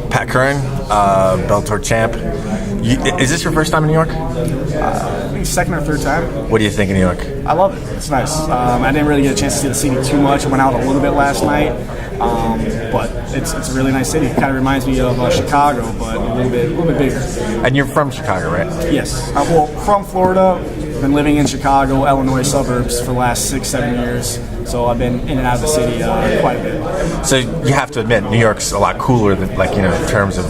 Pat Curran, Bellator champ. Is this your first time in New York? I think second or third time. What do you think of New York? I love it. It's nice. I didn't really get a chance to see the city too much. I went out a little bit last night, but it's a really nice city. It kind of reminds me of Chicago, but a little bit bigger. And you're from Chicago, right? Yes. Well, from Florida. Been living in Chicago, Illinois suburbs for the last 6-7 years. So I've been in and out of the city quite a bit. So you have to admit, New York's a lot cooler than, in terms of,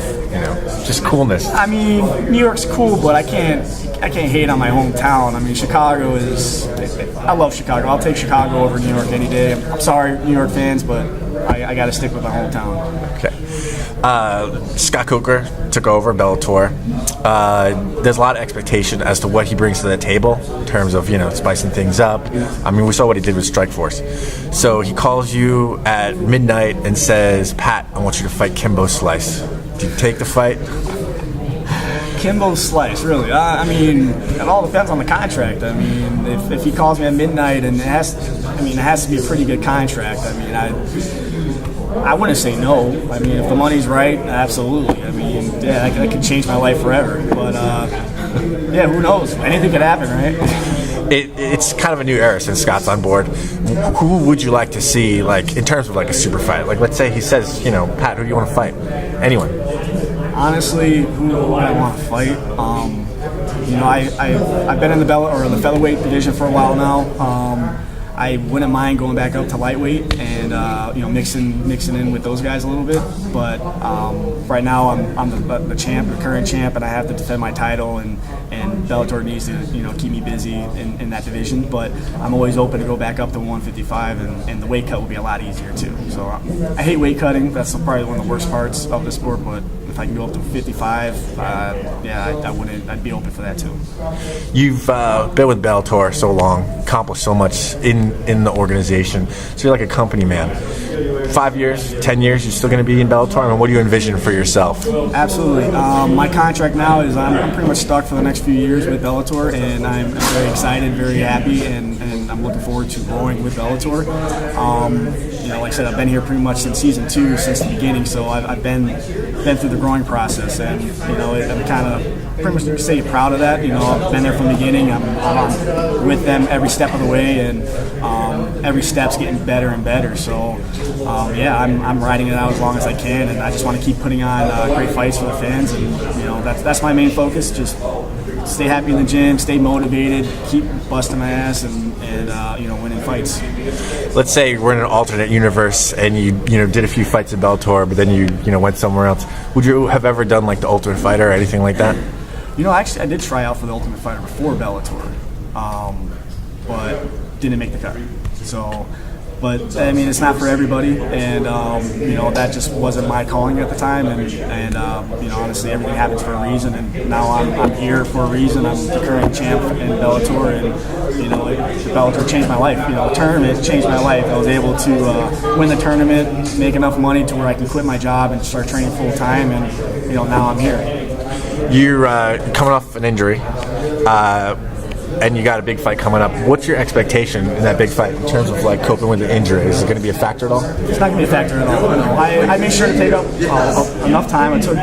just coolness. I mean, New York's cool, but I can't hate on my hometown. I mean, Chicago is. I love Chicago. I'll take Chicago over New York any day. I'm sorry, New York fans, but I got to stick with my hometown. Okay. Scott Coker took over Bellator. There's a lot of expectation as to what he brings to the table in terms of spicing things up. I mean, we saw what he did with Strikeforce. So he calls you at midnight and says, "Pat, I want you to fight Kimbo Slice." Do you take the fight? Kimbo Slice, really? I mean, it all depends on the contract. I mean, if he calls me at midnight, and it has to be a pretty good contract. I mean, I wouldn't say no. I mean, if the money's right, absolutely. I mean, yeah, that could change my life forever. But yeah, who knows? Anything could happen, right? It's kind of a new era since Scott's on board. Who would you like to see, in terms of a super fight? Let's say he says, Pat, who do you want to fight? Anyone? Honestly, who would I want to fight? I've been in the featherweight division for a while now. I wouldn't mind going back up to lightweight and mixing in with those guys a little bit. But right now I'm the champ, the current champ, and I have to defend my title. And Bellator needs to keep me busy in that division. But I'm always open to go back up to 155, and the weight cut will be a lot easier too. So I hate weight cutting. That's probably one of the worst parts of the sport. But if I can go up to 55, I'd be open for that too. You've been with Bellator so long, accomplished so much in the organization. So you're like a company man. 5 years, 10 years, you're still going to be in Bellator? I mean, what do you envision for yourself? Absolutely. My contract now is I'm pretty much stuck for the next few years with Bellator, and I'm very excited, very happy, and I'm looking forward to growing with Bellator. Like I said, I've been here pretty much since season 2, since the beginning, so I've been through the growing process, and I'm kind of pretty much say proud of that. I've been there from the beginning. I'm with them every step of the way, and every step's getting better and better. So I'm riding it out as long as I can, and I just want to keep putting on great fights for the fans, and that's my main focus. Just stay happy in the gym, stay motivated, keep busting my ass, and winning fights. Let's say we're in an alternate universe, and you did a few fights at Bellator, but then you went somewhere else. Would you have ever done the Ultimate Fighter or anything like that? Actually, I did try out for the Ultimate Fighter before Bellator, but didn't make the cut. But I mean, it's not for everybody, and that just wasn't my calling at the time. And honestly, everything happens for a reason. And now I'm here for a reason. I'm the current champ in Bellator, and the Bellator changed my life. The tournament changed my life. I was able to win the tournament, make enough money to where I can quit my job and start training full time. And now I'm here. You're coming off an injury. And you got a big fight coming up. What's your expectation in that big fight in terms of coping with the injury? Is it going to be a factor at all? It's not going to be a factor at all. I made sure to take up enough time. I took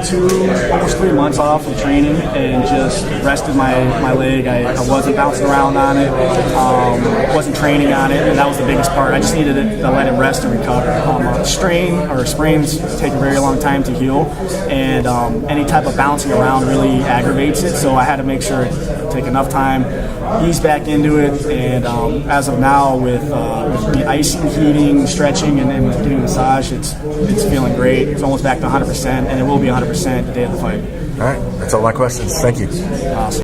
almost 3 months off of training and just rested my leg. I wasn't bouncing around on it. Wasn't training on it, and that was the biggest part. I just needed to let it rest and recover. Strain or sprains take a very long time to heal, and any type of bouncing around really aggravates it. So I had to make sure to take enough time, ease back into it, and as of now, with the icing, heating, stretching, and then getting a massage, it's feeling great. It's almost back to 100%, and it will be 100% the day of the fight. All right, that's all my questions. Thank you. Awesome.